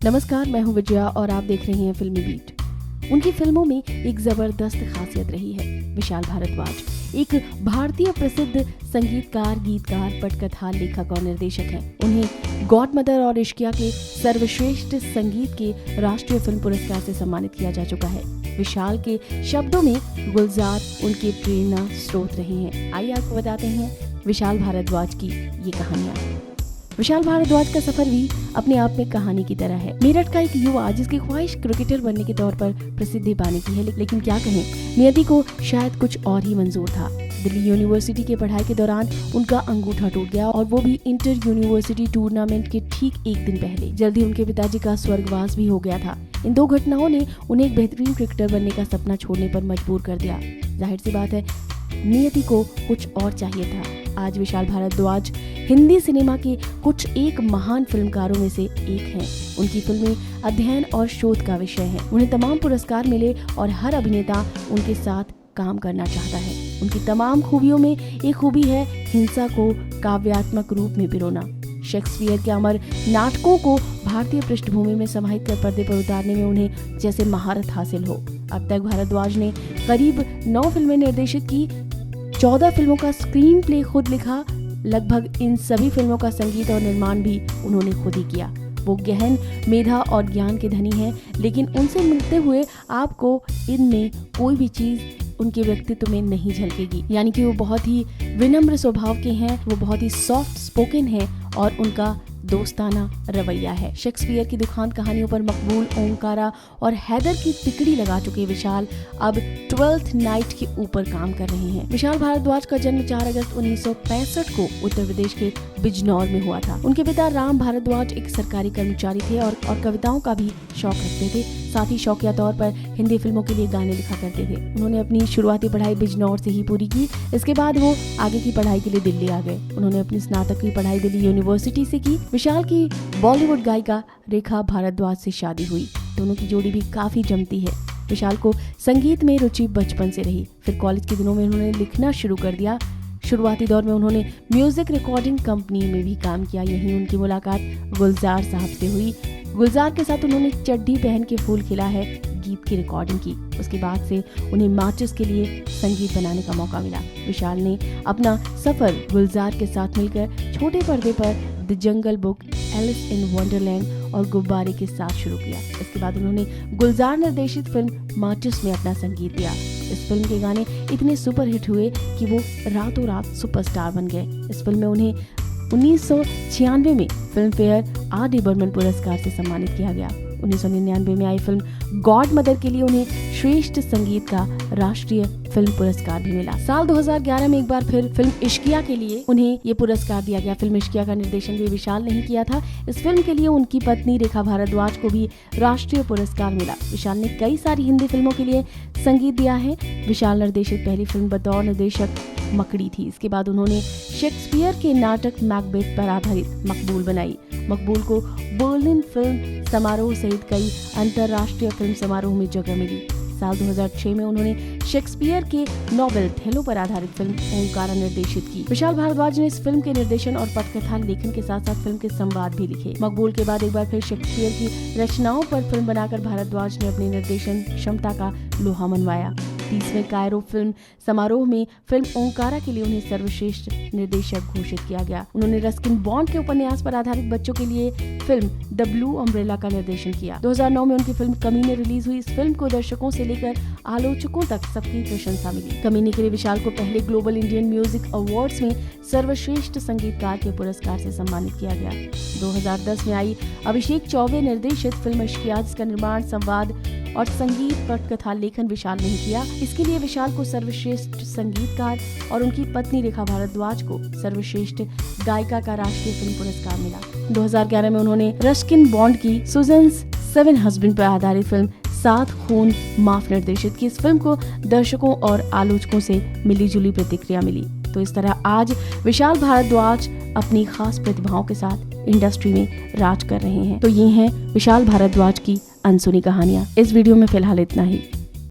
नमस्कार, मैं हूं विजया और आप देख रहे हैं फिल्मी बीट। उनकी फिल्मों में एक जबरदस्त खासियत रही है। विशाल भारद्वाज एक भारतीय प्रसिद्ध संगीतकार, गीतकार, पटकथा, लेखक और निर्देशक हैं। उन्हें गॉड मदर और इश्किया के सर्वश्रेष्ठ संगीत के राष्ट्रीय फिल्म पुरस्कार से सम्मानित किया जा चुका है। विशाल के शब्दों में गुलजार उनके प्रेरणा स्रोत रहे हैं। आइए आपको बताते हैं विशाल भारद्वाज की ये कहानियां। विशाल भारद्वाज का सफर भी अपने आप में कहानी की तरह है। मेरठ का एक युवा जिसकी ख्वाहिश क्रिकेटर बनने के तौर पर प्रसिद्धि पाने की है, लेकिन क्या कहें, नियति को शायद कुछ और ही मंजूर था। दिल्ली यूनिवर्सिटी के पढ़ाई के दौरान उनका अंगूठा टूट गया और वो भी इंटर यूनिवर्सिटी टूर्नामेंट के ठीक एक दिन पहले। जल्दी उनके पिताजी का स्वर्गवास भी हो गया था। इन दो घटनाओं ने उन्हें एक बेहतरीन क्रिकेटर बनने का सपना छोड़ने पर मजबूर कर दिया। जाहिर सी बात है, नियति को कुछ और चाहिए था। आज विशाल भारद्वाज हिंदी सिनेमा के कुछ एक महान फिल्मकारों में से एक हैं। उनकी फिल्में अध्ययन और शोध का विषय हैं। उन्हें तमाम पुरस्कार मिले और हर अभिनेता उनके साथ काम करना चाहता है। उनकी तमाम खूबियों में एक खूबी है हिंसा को काव्यात्मक रूप में पिरोना। शेक्सपियर के अमर नाटकों को भारतीय पृष्ठभूमि में समाहित कर पर्दे पर उतारने में उन्हें जैसे महारत हासिल हो। अब तक भारद्वाज ने करीब 9 फिल्में निर्देशित की, 14 फिल्मों का स्क्रीन प्ले खुद लिखा। लगभग इन सभी फिल्मों का संगीत और निर्माण भी उन्होंने खुद ही किया। वो गहन मेधा और ज्ञान के धनी हैं, लेकिन उनसे मिलते हुए आपको इनमें कोई भी चीज उनके व्यक्तित्व में नहीं झलकेगी। यानी कि वो बहुत ही विनम्र स्वभाव के हैं, वो बहुत ही सॉफ्ट स्पोकन हैं और उनका दोस्ताना रवैया है। शेक्सपियर की दुखांत कहानियों पर मकबूल, ओंकारा और हैदर की तिकड़ी लगा चुके विशाल अब 12th नाइट के ऊपर काम कर रहे हैं। विशाल भारद्वाज का जन्म 4 अगस्त 1965 को उत्तर प्रदेश के बिजनौर में हुआ था। उनके पिता राम भारद्वाज एक सरकारी कर्मचारी थे और कविताओं का भी शौक रखते थे। साथ ही शौकिया तौर पर हिंदी फिल्मों के लिए गाने लिखा करते थे। उन्होंने अपनी शुरुआती पढ़ाई बिजनौर से ही पूरी की। इसके बाद वो आगे की पढ़ाई के लिए दिल्ली आ गए। उन्होंने अपनी स्नातक की पढ़ाई दिल्ली यूनिवर्सिटी से की। विशाल की बॉलीवुड गायिका रेखा भारद्वाज से शादी हुई। दोनों की जोड़ी भी काफी जमती है। विशाल को संगीत में रुचि बचपन से रही। फिर कॉलेज के दिनों में उन्होंने लिखना शुरू कर दिया। शुरुआती दौर में उन्होंने म्यूजिक रिकॉर्डिंग कंपनी में भी काम किया। यहीं उनकी मुलाकात गुलजार साहब से हुई। गुलजार के साथ उन्होंने चड्डी पहन के फूल खिला है गीत की रिकॉर्डिंग की। उसके बाद से उन्हें माचिस के लिए संगीत बनाने का मौका मिला। विशाल ने अपना सफर गुलजार के साथ मिलकर छोटे पर्दे पर the jungle book, Alice in Wonderland और गुब्बारे के साथ शुरू किया। इसके बाद उन्होंने गुलजार निर्देशित फिल्म माचिस में अपना संगीत दिया। इस फिल्म के गाने इतने सुपरहिट हुए कि वो रातों रात सुपरस्टार बन गए। इस फिल्म में उन्हें 1996 में फिल्म फेयर आर.डी. बर्मन पुरस्कार से सम्मानित किया गया। 1999 में आई फिल्म गॉड मदर के लिए उन्हें श्रेष्ठ संगीत का राष्ट्रीय फिल्म पुरस्कार भी मिला। साल 2011 में एक बार फिर फिल्म इश्किया के लिए उन्हें ये पुरस्कार दिया गया। फिल्म इश्किया का निर्देशन भी विशाल ने ही किया था। इस फिल्म के लिए उनकी पत्नी रेखा भारद्वाज को भी राष्ट्रीय पुरस्कार मिला। विशाल ने कई सारी हिंदी फिल्मों के लिए संगीत दिया है। विशाल निर्देशित पहली फिल्म बतौर निर्देशक मकड़ी थी। इसके बाद उन्होंने शेक्सपियर के नाटक मैकबेथ पर आधारित मकबूल बनाई। मकबूल को बर्लिन फिल्म समारोह सहित कई अंतर्राष्ट्रीय फिल्म समारोह में जगह मिली। साल 2006 में उन्होंने शेक्सपियर के नॉवेल थेलो पर आधारित फिल्म ओंकारा निर्देशित की। विशाल भारद्वाज ने इस फिल्म के निर्देशन और पटकथा लेखन के साथ साथ फिल्म के संवाद भी लिखे। मकबूल के बाद एक बार फिर शेक्सपियर की रचनाओं पर फिल्म बनाकर भारद्वाज ने अपनी निर्देशन क्षमता का लोहा मनवाया। 30वें कायरो फिल्म समारोह में फिल्म ओंकारा के लिए उन्हें सर्वश्रेष्ठ निर्देशक घोषित किया गया। उन्होंने रस्किन बॉन्ड के उपन्यास पर आधारित बच्चों के लिए फिल्म द ब्लू अम्ब्रेला का निर्देशन किया। 2009 में उनकी फिल्म कमीने रिलीज हुई। इस फिल्म को दर्शकों से लेकर आलोचकों तक सबकी प्रशंसा मिली। कमीने के लिए विशाल को पहले ग्लोबल इंडियन म्यूजिक अवार्ड्स में सर्वश्रेष्ठ संगीतकार के पुरस्कार से सम्मानित किया गया। 2010 में आई अभिषेक चौबे निर्देशित फिल्म इश्किया, जिसका निर्माण, संवाद और संगीत पटकथा लेखन विशाल ने किया। इसके लिए विशाल को सर्वश्रेष्ठ संगीतकार और उनकी पत्नी रेखा भारद्वाज को सर्वश्रेष्ठ गायिका का राष्ट्रीय फिल्म पुरस्कार मिला। 2011 में उन्होंने रस्किन बॉन्ड की सुजन्स 7 हस्बैंड पर आधारित फिल्म 7 खून माफ निर्देशित की। इस फिल्म को दर्शकों और आलोचकों से मिलीजुली प्रतिक्रिया मिली। तो इस तरह आज विशाल भारद्वाज अपनी खास प्रतिभाओं के साथ इंडस्ट्री में राज कर रहे हैं। तो ये हैं विशाल भारद्वाज की अनसुनी कहानियां। इस वीडियो में फिलहाल इतना ही।